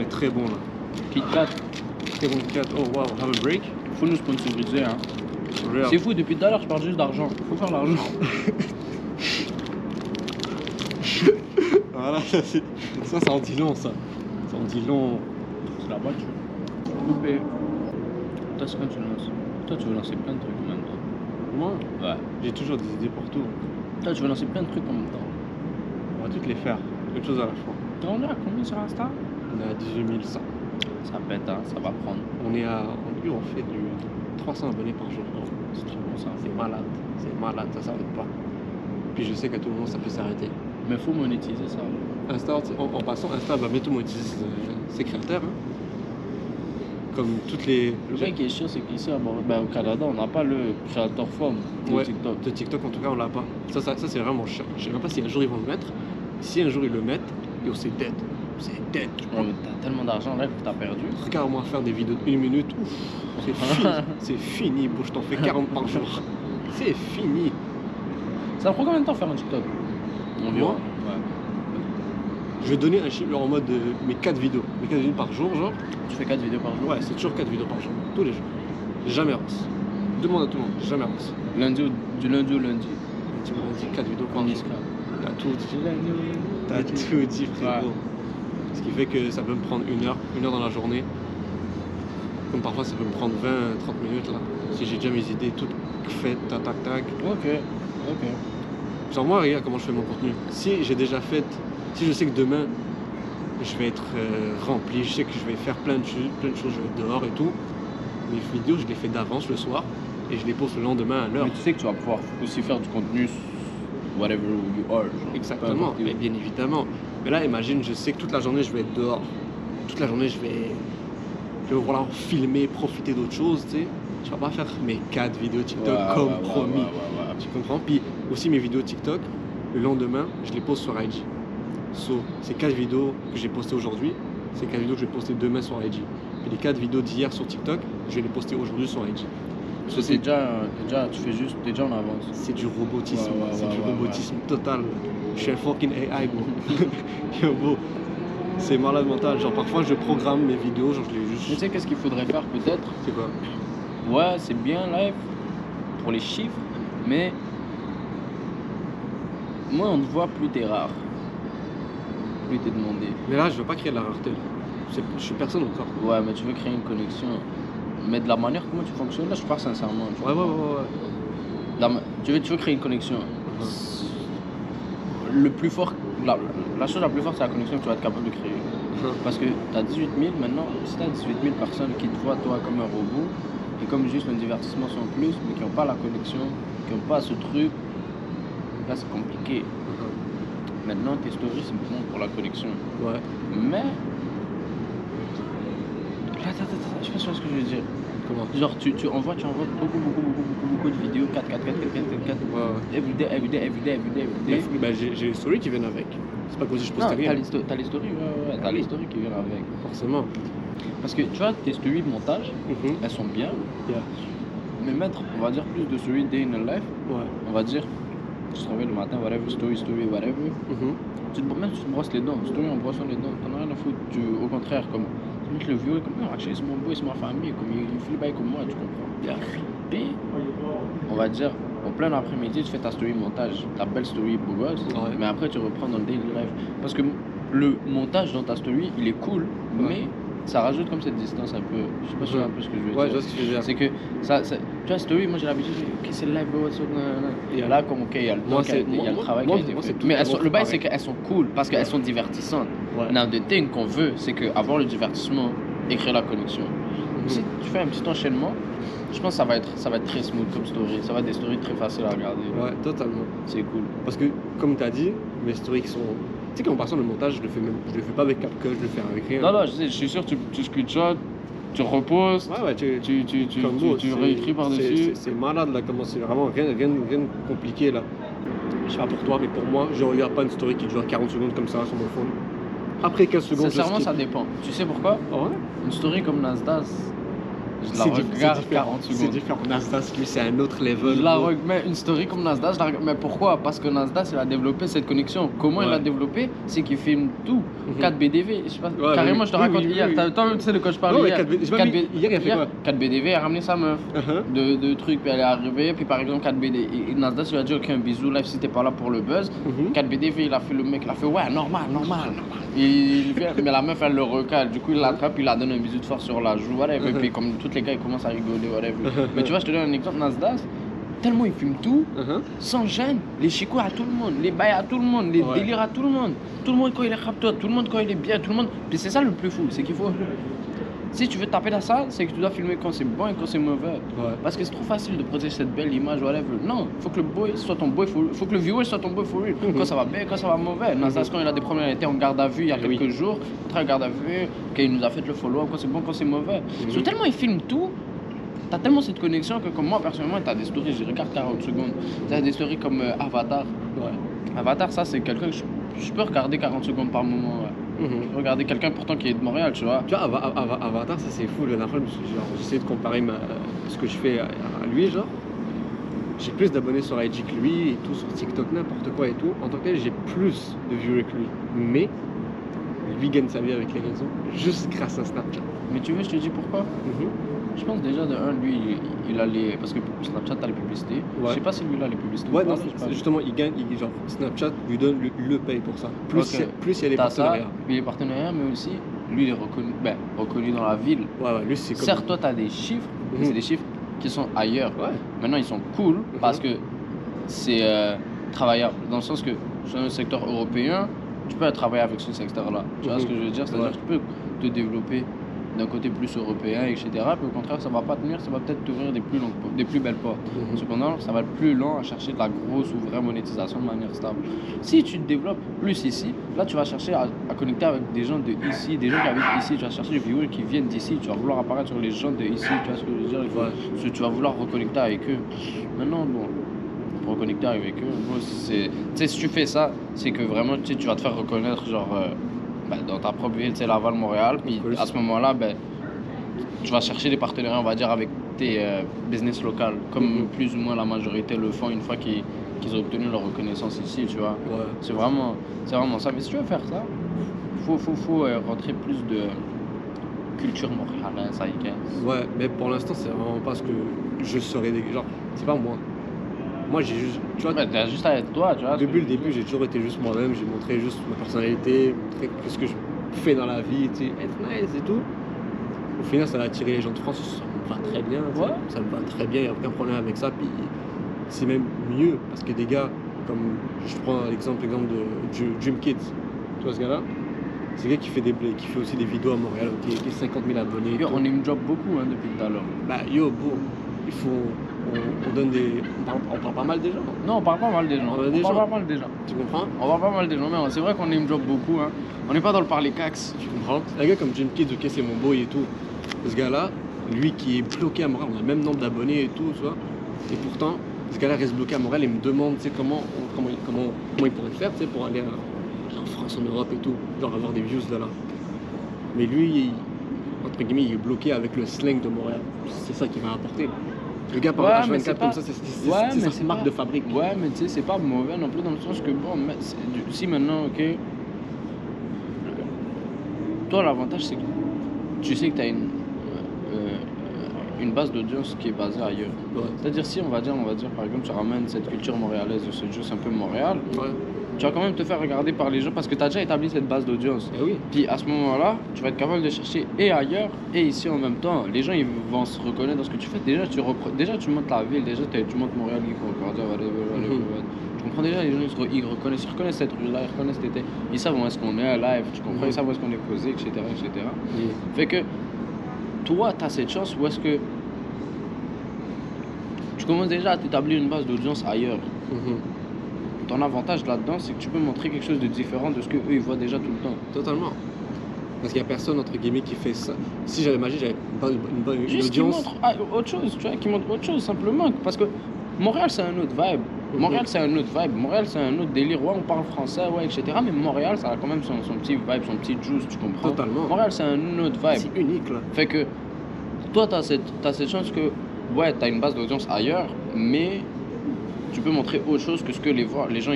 Très bon là. Kit Kat, Très bon Kit Kat. Oh wow, have a break. faut nous sponsoriser. Hein. Real. C'est fou, depuis tout à l'heure, je parle juste d'argent. Faut faire l'argent. Voilà, ça en dit long ça. Ça en dit long. C'est la voiture. Coupé. Toi, c'est quand tu lances. Toi, tu veux lancer plein de trucs en même temps. Moi, Ouais. j'ai toujours des idées pour tout. Toi, tu veux lancer plein de trucs en même temps. On va toutes les faire. Une chose à la fois. T'es rendu à combien sur Insta? On est à 18 100. Ça pète, hein, ça va prendre. On est à. On fait du 300 abonnés par jour. C'est trop bon ça. C'est malade. C'est malade, ça s'arrête pas. Puis je sais qu'à tout moment ça peut s'arrêter. Mais faut monétiser ça. Insta, en passant, Insta va bientôt monétiser ses créateurs. Hein. Comme toutes les. Le mec qui est chiant, c'est qu'ici, au Canada, on n'a pas le créateur forme de Ouais, TikTok. de TikTok en tout cas on l'a pas. Ça c'est vraiment chiant. Je sais même pas si un jour ils vont le mettre. Si un jour ils le mettent, yo c'est dead. C'est dead. Ouais, mais t'as tellement d'argent là que t'as perdu. Regarde-moi faire des vidéos de 1 minute. Ouf, c'est fini. C'est fini, bro. Je t'en fais 40 par jour. C'est fini. Ça prend combien de temps faire un TikTok? Environ. Moi Je vais donner un chiffre en mode mes 4 vidéos. Mes 4 vidéos par jour, genre. Tu fais 4 vidéos par jour? Ouais, c'est toujours 4 vidéos par jour. Tous les jours. Jamais race. Demande à tout le monde. Jamais race. Du lundi au lundi. Tu m'as dit 4 vidéos par Combien jour. ça? T'as tout dit. T'as tout dit, frérot. Ouais. Ce qui fait que ça peut me prendre 1 heure dans la journée. Comme parfois ça peut me prendre 20-30 minutes là. Si j'ai déjà mes idées toutes faites, tac tac tac. Ok. Genre moi regarde comment je fais mon contenu. Si j'ai déjà fait, si je sais que demain je vais être rempli, je sais que je vais faire plein de choses, je vais être dehors et tout. Mes vidéos je les fais d'avance le soir et je les poste le lendemain à l'heure. Mais tu sais que tu vas pouvoir aussi faire du contenu whatever you are. Genre. Exactement, mais bien évidemment. Mais là imagine, je sais que toute la journée je vais être dehors. Toute la journée je vais vouloir filmer, profiter d'autres choses, tu sais. Je vais pas faire mes 4 vidéos TikTok comme promis. Ouais. Tu comprends? Puis aussi mes vidéos TikTok, le lendemain, je les poste sur IG. So, ces 4 vidéos que j'ai postées aujourd'hui, c'est 4 vidéos que je vais poster demain sur IG. Et les 4 vidéos d'hier sur TikTok, je vais les poster aujourd'hui sur IG. So, c'est déjà, tu fais juste, t'es déjà en avance. C'est du robotisme, Ouais, robotisme total. Je suis un fucking AI, bro. Yo, bro. C'est malade mental. Genre, parfois, je programme mes vidéos, genre, je les juste. Tu sais qu'est-ce qu'il faudrait faire peut-être? C'est quoi? Ouais, c'est bien live pour les chiffres, mais moins on te voit, plus t'es rare. Plus t'es demandé. Mais là, je veux pas créer de la rareté. Je suis personne encore. Ouais, mais tu veux créer une connexion. Mais de la manière comment tu fonctionnes, là, je parle sincèrement. Tu vois. Ouais. Tu veux créer une connexion. Le plus fort, la chose la plus forte, c'est la connexion que tu vas être capable de créer. Parce que tu as 18 000 maintenant, si tu as 18 000 personnes qui te voient toi comme un robot, et comme juste un divertissement sans plus, mais qui n'ont pas la connexion, qui n'ont pas ce truc, là c'est compliqué. Maintenant, tes stories, c'est bon pour la connexion. Ouais. Mais. Attends, je sais pas ce que je veux dire. Comment? Genre, tu envoies beaucoup de vidéos, 4. Ouais. Everyday. Bah, j'ai les stories qui viennent avec. C'est pas comme si je postais rien. T'as les stories, ouais. T'as les stories qui viennent avec. Forcément. Parce que tu vois, tes stories de montage, elles sont bien. Yeah. Mais mettre, on va dire, plus de stories day in a life, Ouais. on va dire, tu te réveilles le matin, whatever, story, whatever. Même si tu te brosses les dents, story en brossant les dents, t'en as rien à foutre. Au contraire, comme, tu mets le vieux, comme, non, actually, c'est mon boy, c'est ma famille, comme, il fait le bail comme moi, tu comprends. Yeah. Puis, on va dire, en plein après-midi, tu fais ta story montage, ta belle story beau gosse, mais après, tu reprends dans le daily life. Parce que le montage dans ta story, il est cool, mais ça rajoute comme cette distance un peu. Je sais pas si tu vois un peu ce que je veux dire. Ouais, je vois ce que tu veux dire. C'est que, tu vois, story, moi j'ai l'habitude, ok, c'est le live, what's up, et là, comme, ok, il y a le temps, il y a le travail qui a été fait. Mais le bail, c'est qu'elles sont cool, parce qu'elles sont divertissantes. Now, the thing qu'on veut, c'est qu'avoir le divertissement et créer la connexion. Si tu fais un petit enchaînement, je pense que ça va être très smooth comme story. Ça va être des stories très faciles à regarder. Ouais, totalement. C'est cool. Parce que, comme tu as dit, mes stories qui sont. Tu sais qu'en passant le montage, je le fais pas avec CapCut, je le fais avec rien. Non, je suis sûr, tu screenshots, tu repostes, Ouais, tu réécris par-dessus. C'est malade là, comment c'est vraiment rien de compliqué là. Je sais pas pour toi, mais pour moi, je regarde pas une story qui dure 40 secondes comme ça sur mon phone. Après 15 secondes, Sincèrement, ça dépend. Tu sais pourquoi? Ah ouais? Une story comme Nasdaq, je la regarde 40 C'est secondes. différent. Nasdaq, lui, c'est un autre level. Je la regarde, mais une story comme Nasdaq, je la regarde. Mais pourquoi? Parce que Nasdaq, il a développé cette connexion. Comment il l'a développé? C'est qu'il filme tout. 4BDV, je sais pas. Ouais, Carrément, oui, je te oui, raconte oui, hier. oui. Toi, tu sais de quoi je parle Ouais, hier. 4BDV, hier, il a fait quoi? 4BDV a ramené sa meuf. De trucs, puis elle est arrivée. Puis par exemple, 4BDV, Nasdaq, il lui a dit ok, un bisou, là, si t'es pas là pour le buzz. 4BDV, il a fait le mec, il a fait ouais, normal. Il vient, mais la meuf, elle le recale. Du coup, il l'attrape, il la donne un bisou de force sur la joue. Voilà, et puis comme tous les gars, ils commencent à rigoler. Voilà. Mais tu vois, je te donne un exemple, Nasdaq, tellement il filme tout, sans gêne, les chicots à tout le monde, les bails à tout le monde, les délires à tout le monde quand il est raptor, tout le monde quand il est bien, tout le monde. Puis c'est ça le plus fou, c'est qu'il faut. Si tu veux taper dans ça, c'est que tu dois filmer quand c'est bon et quand c'est mauvais. Parce que c'est trop facile de protéger cette belle image, whatever. Non, faut que le boy soit ton boy for real. Faut que le viewer soit ton boy for real. Quand ça va bien, quand ça va mauvais. Nasdaq, quand il a des problèmes, il était en garde à vue il y a quelques jours, très en garde à vue, qu'il nous a fait le follow, quand c'est bon, quand c'est mauvais. Tellement il filme tout. T'as tellement cette connexion que comme moi personnellement t'as des stories, je regarde 40 secondes. T'as des stories comme Avatar. Avatar, ça c'est quelqu'un que je peux regarder 40 secondes par moment. Je peux regarder quelqu'un pourtant qui est de Montréal, tu vois. Tu vois, Avatar, ça c'est fou. La dernière fois, j'essaie de comparer ce que je fais à lui, genre. J'ai plus d'abonnés sur IG que lui et tout, sur TikTok, n'importe quoi et tout. En tant que tel, j'ai plus de viewers que lui. Mais lui gagne sa vie avec les réseaux juste grâce à Snapchat. Mais tu veux, je te dis pourquoi? Je pense déjà de un, lui, il a les. Parce que Snapchat a les publicités. Je sais pas si lui il a les publicités. Ouais, non, justement, il gagne. Genre, Snapchat lui donne le paye pour ça. Plus il y a les partenariats. Puis les partenariats, mais aussi, lui, il est reconnu dans la ville. Ouais, lui, c'est comme. Certes, toi, t'as des chiffres, mais c'est des chiffres qui sont ailleurs. Maintenant, ils sont cool parce que c'est travaillable. Dans le sens que, sur un secteur européen, tu peux travailler avec ce secteur-là. Tu vois ce que je veux dire? C'est-à-dire que tu peux te développer d'un côté plus européen, etc. Puis au contraire, ça va pas tenir, ça va peut-être t'ouvrir des plus belles portes. Cependant, ça va être plus lent à chercher de la grosse ou vraie monétisation de manière stable. Si tu te développes plus ici, là tu vas chercher à connecter avec des gens de ici, des gens qui habitent ici, tu vas chercher des viewers qui viennent d'ici, tu vas vouloir apparaître sur les gens de ici, tu vois ce que je veux dire? Tu vas vouloir reconnecter avec eux. Maintenant, bon, pour reconnecter avec eux, moi, si tu fais ça, c'est que vraiment tu vas te faire reconnaître genre dans ta propre ville, Laval, Montréal, puis à ce moment-là, tu vas chercher des partenariats, on va dire, avec tes business locales, comme plus ou moins la majorité le font une fois qu'ils ont obtenu leur reconnaissance ici, tu vois. C'est vraiment ça. Mais si tu veux faire ça, faut rentrer plus de culture montréalaise, I guess. Ouais, mais pour l'instant, c'est vraiment pas ce que je serais. Genre, c'est pas moi. Moi, j'ai juste. Tu vois, t'as juste à être toi, tu vois. Depuis le début, j'ai toujours été juste moi-même. J'ai montré juste ma personnalité, montré ce que je fais dans la vie, tu sais, être nice et tout. Au final, ça a attiré les gens de France. Ça me va très bien. Ça me va très bien. Il n'y a aucun problème avec ça. Puis c'est même mieux parce que des gars, comme je prends l'exemple de Dream Kids. Tu vois ce gars-là? C'est un gars qui fait aussi des vidéos à Montréal, qui a 50 000 abonnés. Yo, on aime job beaucoup depuis tout à l'heure. Il faut. On donne des. On parle pas mal des gens. Non, on parle pas mal des gens. On parle pas mal des gens. Tu comprends? On parle pas mal des gens, mais c'est vrai qu'on aime job beaucoup. Hein. On n'est pas dans le parler cax. Tu comprends? Un gars comme Jim Kidd, ok, c'est mon boy et tout. Ce gars-là, lui qui est bloqué à Montréal, on a le même nombre d'abonnés et tout, tu vois. Et pourtant, ce gars-là reste bloqué à Montréal et me demande, tu sais, comment il pourrait faire, tu sais, pour aller en France, en Europe et tout. Genre avoir des views de là. Mais lui, entre guillemets, il est bloqué avec le slang de Montréal. C'est ça qui va apporter. Le gars parle H24 comme ça, c'est sa marque de fabrique. Ouais, mais tu sais, c'est pas mauvais non plus dans le sens que, bon, si maintenant, ok, toi, l'avantage, c'est que tu sais que tu as une base d'audience qui est basée ailleurs. C'est-à-dire, si on va dire, par exemple, tu ramènes cette culture montréalaise de ce juste un peu Montréal, tu vas quand même te faire regarder par les gens parce que tu as déjà établi cette base d'audience. Puis à ce moment-là, tu vas être capable de chercher et ailleurs et ici en même temps. Les gens ils vont se reconnaître dans ce que tu fais. Déjà, tu montes la ville, tu montes Montréal, tu comprends déjà, les gens ils reconnaissent cette rue-là, ils reconnaissent ils savent où est-ce qu'on est live, tu comprends, ils savent où est-ce qu'on est posé, etc. Fait que toi, tu as cette chance où est-ce que tu commences déjà à t'établir une base d'audience ailleurs. Ton avantage là-dedans, c'est que tu peux montrer quelque chose de différent de ce qu'eux ils voient déjà tout le temps. Totalement. Parce qu'il y a personne, entre guillemets, qui fait ça. Si j'avais magie, j'avais une Juste qui audience. montre autre chose, tu vois, qui montre autre chose simplement. Parce que Montréal, c'est un autre vibe. Montréal, c'est un autre vibe. Montréal, c'est un autre délire. Ouais, on parle français, ouais, etc. Mais Montréal, ça a quand même son petit vibe, son petit juice, tu comprends? Totalement. Montréal, c'est un autre vibe. C'est unique, là. Fait que toi, t'as cette chance que, ouais, t'as une base d'audience ailleurs, mais tu peux montrer autre chose que ce que les gens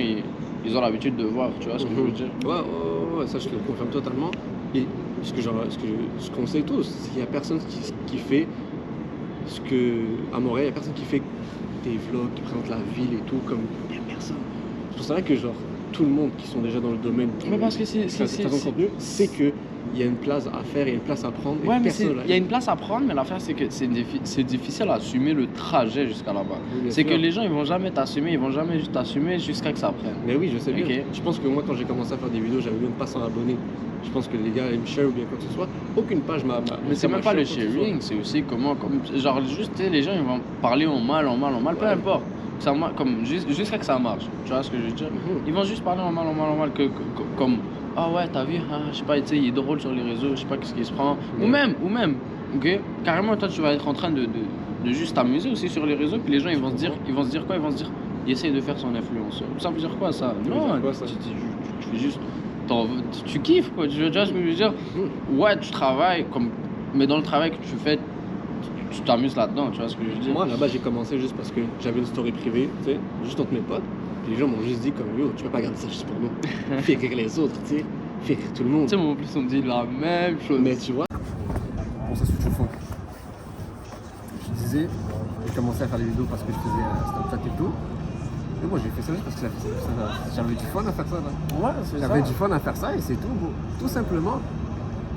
ils ont l'habitude de voir, tu vois ce que je veux dire? Ouais, ça je le confirme totalement. Et ce qu'on sait tous, c'est qu'il n'y a personne qui fait ce que. À Montréal, il n'y a personne qui fait des vlogs, qui présente la ville et tout, comme. Il n'y a personne. C'est pour ça que, genre, tout le monde qui sont déjà dans le domaine Mais parce que de contenu, c'est qu'il y a une place à faire, il y a une place à prendre. Ouais, mais personne il y a une place à prendre, mais l'affaire, c'est que c'est difficile à assumer le trajet jusqu'à là-bas. Oui, bien C'est sûr. que les gens, ils vont jamais t'assumer, ils vont jamais juste t'assumer jusqu'à que ça prenne. Mais oui, je sais bien. Ok. Je pense que moi, quand j'ai commencé à faire des vidéos, j'avais même pas 100 abonnés. Je pense que les gars ils me share ou bien quoi que ce soit. Aucune page m'a. Mais c'est même pas le sharing, c'est aussi comment, genre juste, tu sais, les gens, ils vont parler en mal, peu Ouais. importe. Jusqu'à que ça marche, tu vois ce que je veux dire? Ils vont juste parler en mal, comme, ah ouais, t'as vu, hein, je sais pas, tu sais, il est drôle sur les réseaux, je sais pas qu'est-ce qu'il se prend. Ou même, ok, carrément, toi, tu vas être en train de juste t'amuser aussi sur les réseaux, puis les gens, ils vont se dire quoi? Ils vont se dire, il essaye de faire son influenceur. Ça veut dire quoi, ça? veut Non, dire quoi, ça? tu fais juste, tu kiffes, quoi, tu vois ce que je veux dire? Ouais, tu travailles, mais dans le travail que tu fais, tu t'amuses là-dedans, tu vois ce que je veux dire? Moi, là-bas, j'ai commencé juste parce que j'avais une story privée, tu sais, juste entre mes potes. Puis les gens m'ont juste dit, comme, yo, tu peux pas garder ça juste pour nous. Fais rire les autres, tu sais. Fais rire tout le monde. Tu sais, moi en plus, on me dit la même chose. Mais tu vois. Bon, ça switch au fond. Je disais, j'ai commencé à faire des vidéos parce que je faisais Snapchat et tout. Mais moi, j'ai fait ça juste parce que j'avais du fun à faire ça, là. Ouais, c'est ça. J'avais du fun à faire ça et c'est tout. Bon, tout simplement,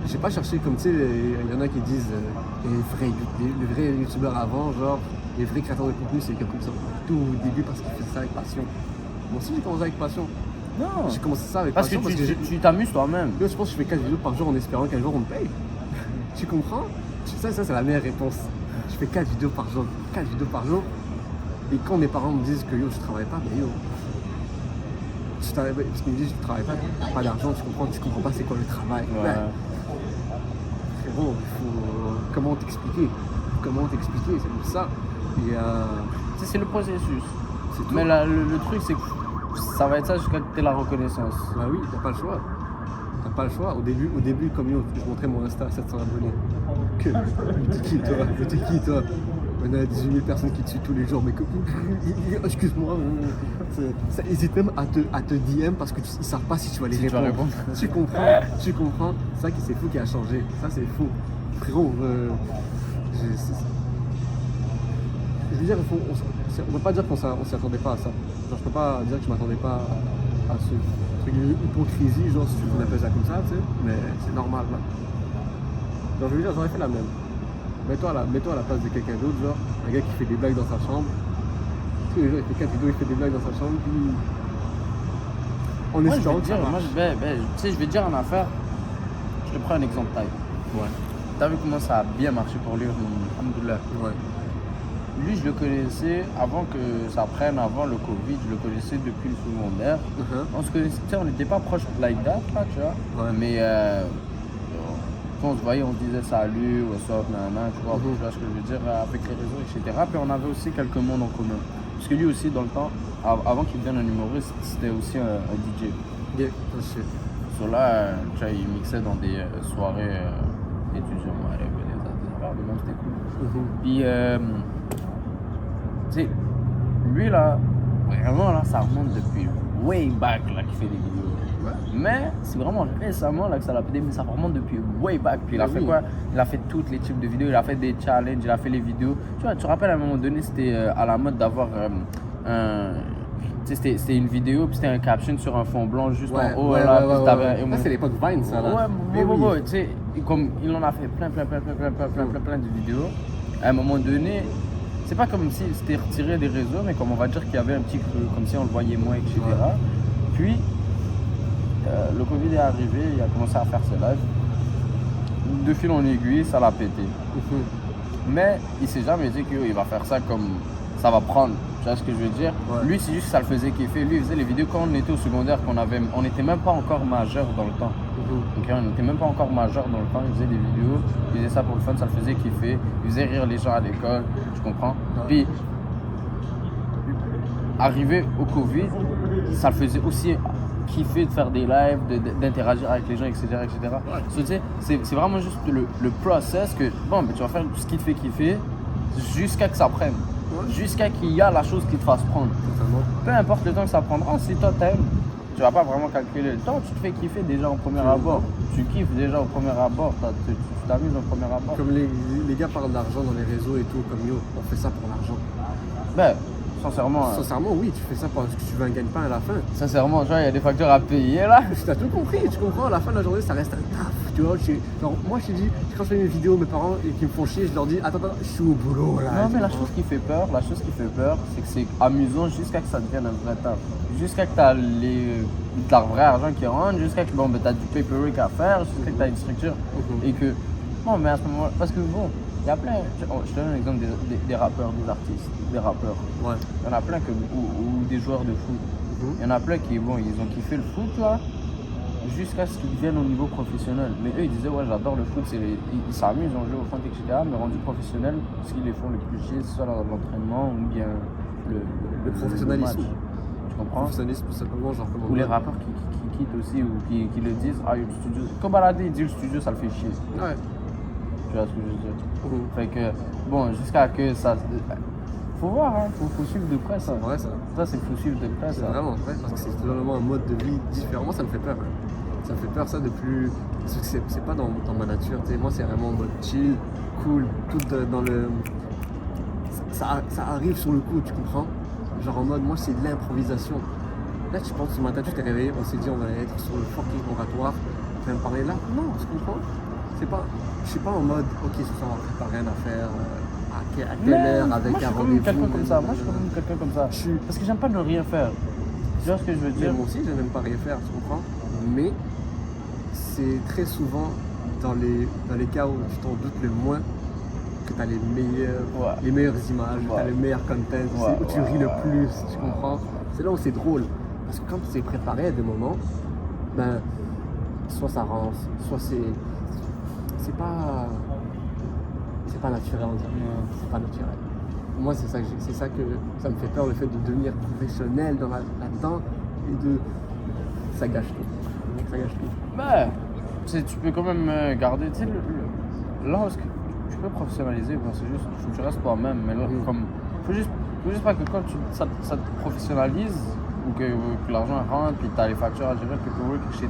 j'ai pas cherché comme, tu sais, il y en a qui disent les vrais youtubeurs avant, genre, les vrais créateurs de contenu, c'est quelqu'un qui sont tout au début parce qu'ils faisaient ça avec passion. Moi aussi, j'ai commencé avec passion. Non, J'ai commencé ça avec parce que passion tu t'amuses toi-même. Yo, je pense que je fais 4 vidéos par jour en espérant qu'un jour on me paye. Tu comprends? Ça c'est la meilleure réponse. Je fais 4 vidéos par jour. 4 vidéos par jour. Et quand mes parents me disent que yo, je travaille pas, mais yo. Parce qu'ils me disent tu travailles pas, t'as pas d'argent, tu comprends pas c'est quoi le travail. Ouais. Frérot, il faut. Comment t'expliquer? C'est pour ça. Et Tu sais, c'est le processus. c'est tout. Mais le truc, c'est que ça va être ça jusqu'à que tu aies la reconnaissance. Bah oui, t'as pas le choix. T'as pas le choix. Au début, comme yo, je montrais mon Insta à 700 abonnés. Que t'es qui toi? On a 18 000 personnes qui te suivent tous les jours, mais excuse-moi, ça hésite même à te DM parce que ils savent pas si tu vas les répondre. Tu comprends. Ça c'est fou qui a changé. Ça c'est fou. Frérot, je veux dire, on peut pas dire qu'on s'y attendait pas à ça. Genre, je peux pas dire que je m'attendais pas à ce truc d'hypocrisie, genre si on appelle ça comme ça, tu sais, mais c'est normal là. Genre, je veux dire, j'aurais fait la même. Mets-toi à la place de quelqu'un d'autre, genre, un gars qui fait des blagues dans sa chambre. Tous les jours, il fait 4 vidéos, il fait des blagues dans sa chambre, puis. En Moi, espérant que ça marche. je vais te dire en affaire, je te prends un exemple taille. Ouais. T'as vu comment ça a bien marché pour lui, alhamdoulilah. Ouais. Lui, je le connaissais avant que ça prenne, avant le Covid, je le connaissais depuis le secondaire. On se connaissait, on n'était pas proches like that, là, tu vois. Ouais. Mais quand on se voyait, on se disait salut, what's up, nanana, tu vois, tu vois ce que je veux dire, avec les réseaux, etc. Puis on avait aussi quelques mondes en commun. Parce que lui aussi, dans le temps, avant qu'il devienne un humoriste, c'était aussi un DJ. Yeah, ça c'est. Sur là, tu vois, il mixait dans des soirées étudiants, ouais, des affaires, mais même c'était cool. Puis, tu sais, lui là, vraiment là, ça remonte depuis way back là qu'il fait des vidéos. Ouais. Mais c'est vraiment récemment là que ça l'a pété, mais ça remonte depuis way back. Puis il a fait quoi? Il a fait tous les types de vidéos, il a fait des challenges, il a fait les vidéos. Tu vois, tu te rappelles à un moment donné, c'était à la mode d'avoir c'était une vidéo, puis c'était un caption sur un fond blanc juste en haut. Là, Ça, c'est l'époque Vine, ça. Là. Ouais, tu sais, comme il en a fait plein de vidéos. À un moment donné, c'est pas comme si c'était retiré des réseaux, mais comme on va dire qu'il y avait un petit creux, comme si on le voyait moins, etc. Ouais. Puis, le Covid est arrivé, il a commencé à faire ses lives. De fil en aiguille, ça l'a pété. Mais il s'est jamais dit qu'il va faire ça comme ça va prendre. Tu vois ce que je veux dire? Ouais. Lui, c'est juste que ça le faisait kiffer. Lui, il faisait les vidéos quand on était au secondaire, on n'était même pas encore majeur dans le temps. Ok, on n'était même pas encore majeur dans le temps, il faisait des vidéos, il faisait ça pour le fun, ça le faisait kiffer, il faisait rire les gens à l'école, tu comprends? Puis, arrivé au Covid, ça le faisait aussi kiffer de faire des lives, d'interagir avec les gens, etc. etc. So, tu sais, c'est vraiment juste le process que, bon, ben, tu vas faire ce qui te fait kiffer jusqu'à que ça prenne. Jusqu'à qu'il y a la chose qui te fasse prendre. Peu importe le temps que ça prendra, si toi t'aimes, tu vas pas vraiment calculer le temps, tu te fais kiffer déjà au premier abord. Tu kiffes déjà au premier abord, tu t'amuses au premier abord. Comme les gars parlent d'argent dans les réseaux et tout, comme yo, on fait ça pour l'argent. Ben, sincèrement. Sincèrement, oui, tu fais ça parce que tu veux un gagne-pain à la fin. Sincèrement, genre, il y a des factures à payer là. Tu as tout compris, tu comprends, à la fin de la journée, ça reste un taf. Tu vois, genre, moi je te dis, quand je fais mes vidéos, mes parents qui me font chier, je leur dis, attends, je suis au boulot là. Non, mais la chose qui fait peur, c'est que c'est amusant jusqu'à que ça devienne un vrai taf. Jusqu'à que tu as le vrai argent qui rentre, jusqu'à que bon, ben, tu as du paperwork à faire, jusqu'à que tu as une structure. Et que, bon, mais à ce moment-là, parce que bon, il y a plein, je te donne un exemple des rappeurs, des artistes, des rappeurs. Ouais. Il y en a plein ou des joueurs de foot. Il y en a plein qui, bon, ils ont kiffé le foot là, jusqu'à ce qu'ils viennent au niveau professionnel. Mais eux, ils disaient, ouais, j'adore le foot, ils s'amusent, on joue au foot, etc. Mais rendu professionnel, ce qu'ils les font le plus chier, soit dans l'entraînement ou bien le professionnalisme. match. Tu comprends? Professionnalisme, tout simplement, genre comment. Ou les rappeurs qui quittent aussi, ou qui le disent, ah, le studio. Comme Baladé, il dit le studio, ça le fait chier. Ouais. Tu vois ce que je veux dire? Fait que, bon, jusqu'à que ça. Faut voir, hein, faut suivre de près ça. C'est vrai ça. Ça, c'est faut suivre de près ça. C'est vraiment vrai parce que c'est totalement un mode de vie différent. Moi, ça me fait peur. Ça me fait peur ça de plus. Parce que c'est pas dans ma nature. Tu sais, moi, c'est vraiment en mode chill, cool, tout dans le. Ça arrive sur le coup, tu comprends? Genre en mode, moi, c'est de l'improvisation. Là, tu penses ce matin, tu t'es réveillé, on s'est dit, on va être sur le fucking oratoire. Tu vas me parler là? Non, tu comprends? C'est pas. Je suis pas en mode, ok, ce soir, on va préparer une affaire. À quelle heure, avec un rendez-vous. Quelqu'un comme ça. Moi, je suis quand même quelqu'un comme ça. Parce que j'aime pas ne rien faire. Tu vois ce que je veux dire? Moi aussi, je n'aime pas rien faire, tu comprends? Mais c'est très souvent dans les cas où tu t'en doutes le moins que tu as les meilleures images, tu as les meilleurs contents, où tu ris le plus, tu comprends? C'est là où c'est drôle. Parce que quand c'est préparé à des moments, ben, soit ça rend, soit c'est pas naturel, on dirait. C'est pas naturel. Moi, c'est ça que ça me fait peur, le fait de devenir professionnel là-dedans et de. Ça gâche tout. Ça gâche tout. Ben, tu peux quand même garder. Tu sais, là, parce que tu peux professionnaliser, bon, c'est juste, faut que tu restes toi-même. Mais là, comme. Faut juste pas que quand ça te professionnalise, ou que l'argent rentre, puis tu as les factures à gérer, puis paperwork, etc.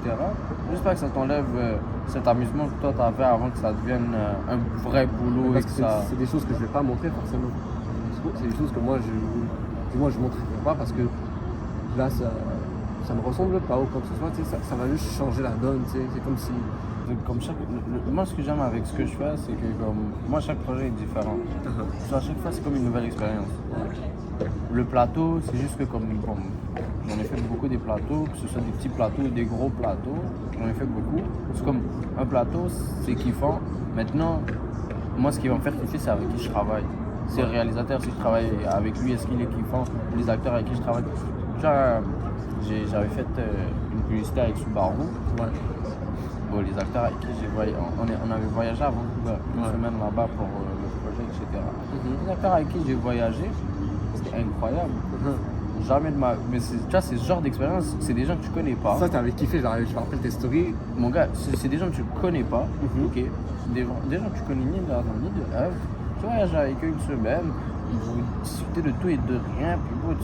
Juste pas que ça t'enlève cet amusement que toi t'avais avant que ça devienne un vrai boulot. Parce et que c'est des choses que je vais pas montrer forcément. C'est des choses que moi je montrerai pas parce que là ça me ressemble pas ou quoi que ce soit, tu sais, ça va juste changer la donne, tu sais, c'est comme si. Moi, ce que j'aime avec ce que je fais, c'est que comme moi, chaque projet est différent. À chaque fois, c'est comme une nouvelle expérience. Le plateau, c'est juste que comme j'en ai fait beaucoup des plateaux, que ce soit des petits plateaux ou des gros plateaux, j'en ai fait beaucoup. C'est comme un plateau, c'est kiffant. Maintenant, moi, ce qui va me faire kiffer, c'est avec qui je travaille. C'est le réalisateur, si je travaille avec lui, est-ce qu'il est kiffant? Les acteurs avec qui je travaille. Genre, j'avais fait une publicité avec Subaru. Ouais. Bon, les acteurs avec qui on avait voyagé avant une semaine là-bas pour le projet, etc. Les acteurs avec qui j'ai voyagé, c'était incroyable. Jamais de ma. Mais tu vois, c'est ce genre d'expérience, c'est des gens que tu connais pas. Ça, t'avais kiffé, je me rappelle tes stories. Mon gars, c'est des gens que tu connais pas, ok? Des gens que tu connais ni de l'Argent ni de Eve. Tu voyages avec eux une semaine, vous discutez de tout et de rien, puis bon,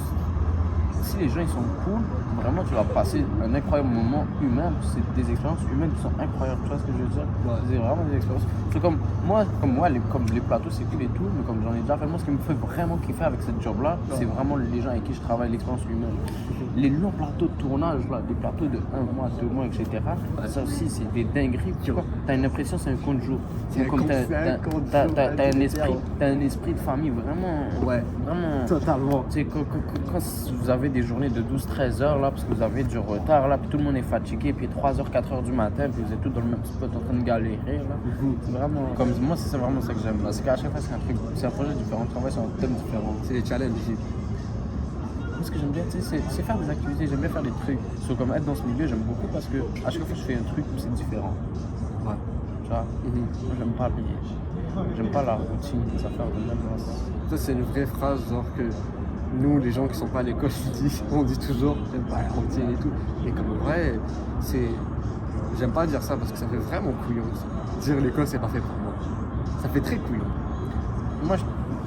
si les gens ils sont cool, vraiment tu vas passer un incroyable moment humain, c'est des expériences humaines qui sont incroyables, tu vois ce que je veux dire? C'est vraiment des expériences. C'est comme les plateaux c'est cool et tout, mais comme j'en ai déjà fait, moi ce qui me fait vraiment kiffer avec cette job là, c'est vraiment les gens avec qui je travaille, l'expérience humaine. Les longs plateaux de tournage, là, des plateaux de 1 mois, 2 mois, etc. Ça aussi c'est des dingueries, tu vois, t'as une impression c'est un compte jour. C'est comme t'as un esprit de famille vraiment. Ouais. Vraiment. Totalement. Tu sais, quand vous avez des journées de 12-13 heures là, parce que vous avez du retard là, puis tout le monde est fatigué, puis 3h, 4h du matin, puis vous êtes tous dans le même spot en train de galérer là. C'est vraiment. Comme moi, c'est vraiment ça que j'aime là. C'est qu'à chaque fois, c'est un projet différent, on travaille sur un thème différent. C'est des challenges ici. ce que j'aime bien, tu sais, c'est faire des activités, j'aime bien faire des trucs. So, comme être dans ce milieu, j'aime beaucoup parce que à chaque fois que je fais un truc, c'est différent. Ouais. Tu vois? Moi, j'aime pas la routine, les affaires de même. Ça, c'est une vraie phrase, genre que nous, les gens qui sont pas à l'école, on dit toujours j'aime pas la routine et tout. Et comme en vrai, c'est. J'aime pas dire ça parce que ça fait vraiment couillon. Dire l'école, c'est pas fait pour moi. Ça fait très couillon. Moi,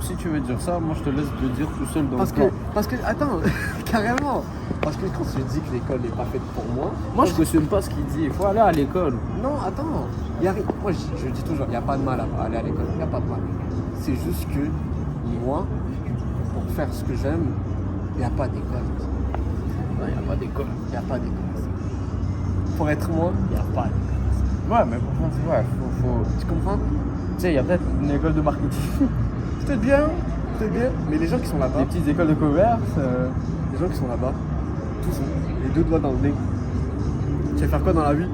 si tu veux dire ça, moi je te laisse le dire tout seul dans Parce le que, plan. parce que, attends, carrément. Parce que quand je dis que l'école n'est pas faite pour moi, Moi, je cautionne pas ce qu'il dit. Il faut aller à l'école. non, attends. Moi, je dis toujours, il n'y a pas de mal à aller à l'école. Il n'y a pas de mal. C'est juste que moi, pour faire ce que j'aime, il n'y a pas d'école. Non, il n'y a pas d'école. Il n'y a pas d'école. Pour être moi, il n'y a pas d'école. Ouais, mais pour moi, faut... Tu comprends? Tu sais, il y a peut-être une école de marketing. Peut-être bien, mais les gens qui sont là-bas, Des petites écoles de commerce. les gens qui sont là-bas, tous les deux doigts dans le nez. Tu vas faire quoi dans la vie?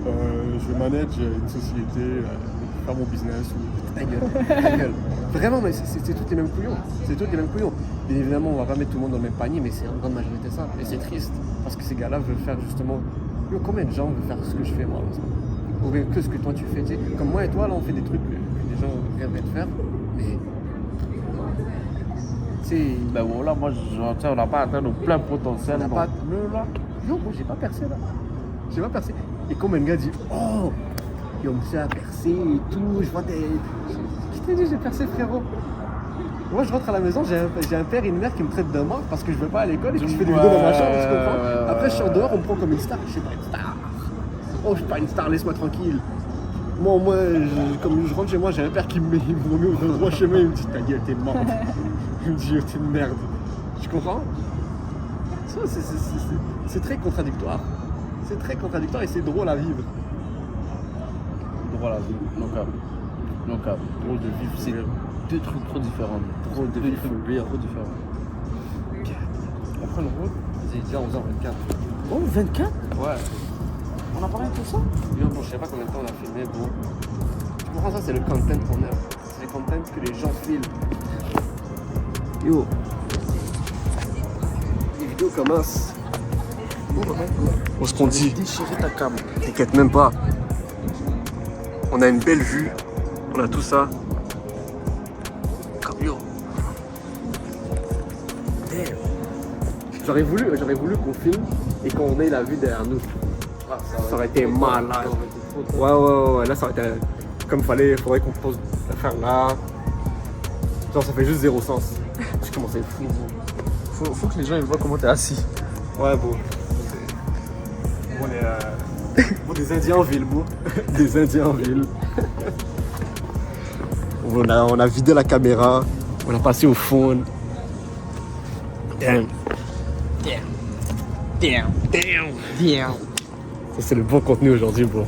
Je vais manager une société, faire mon business. Ta gueule, ta gueule. Vraiment, mais c'est tous les mêmes couillons. C'est tous les mêmes couillons. Bien évidemment, on va pas mettre tout le monde dans le même panier, mais c'est en grande majorité ça. Et c'est triste, parce que ces gars-là veulent faire justement... Combien de gens veulent faire ce que je fais moi là, ou bien que ce que toi tu fais, tu sais. Comme moi et toi, là, on fait des trucs que les gens rêveraient de faire, mais... Tu sais... Ben voilà, moi, on n'a pas atteint nos plein potentiel. On n'a pas... là. Non, moi j'ai pas percé là. J'ai pas percé. Et quand un gars dit oh, yo, monsieur a percé et tout, je vois des. Qui t'a dit j'ai percé, frérot? Moi je rentre à la maison, j'ai un père et une mère qui me traitent d'un mort parce que je vais pas à l'école et que je fais des vidéos dans ma chambre, tu comprends? Après je sors dehors, on me prend comme une star. Je suis pas une star. Oh, je suis pas une star, laisse-moi tranquille. Moi, comme je rentre chez moi, j'ai un père qui me remet au droit chemin, il me dit ta gueule, t'es mort. Il me dit yo, t'es une merde. Tu comprends? Ça, c'est très contradictoire. C'est très contradictoire et c'est drôle à vivre. Drôle à vivre. Non cap. Drôle de vivre, C'est deux trucs trop différents. drôle de vivre. Trop différents. On prend le route. C'est déjà 11h24. Oh, 24? Ouais. On a parlé de tout ça? Bon, je sais pas combien de temps on a filmé, bon. Tu comprends ça, c'est le content qu'on aime. C'est le content que les gens filment. Yo. Les vidéos commencent. On se qu'on dit. Déchirer ta cam. T'inquiète même pas. On a une belle vue. On a tout ça. Comme yo. Damn. J'aurais voulu qu'on filme et qu'on ait la vue derrière nous. Ça aurait été malade. Ouais. Là, ça aurait été comme faudrait qu'on pose l'affaire là. Genre, ça fait juste zéro sens. Je commence à être fou. Faut que les gens ils voient comment t'es assis. Ouais, bon. On est des Indiens en ville, bon. Des Indiens en ville. On a vidé la caméra. On a passé au fond. Damn. Ça, c'est le bon contenu aujourd'hui, bon.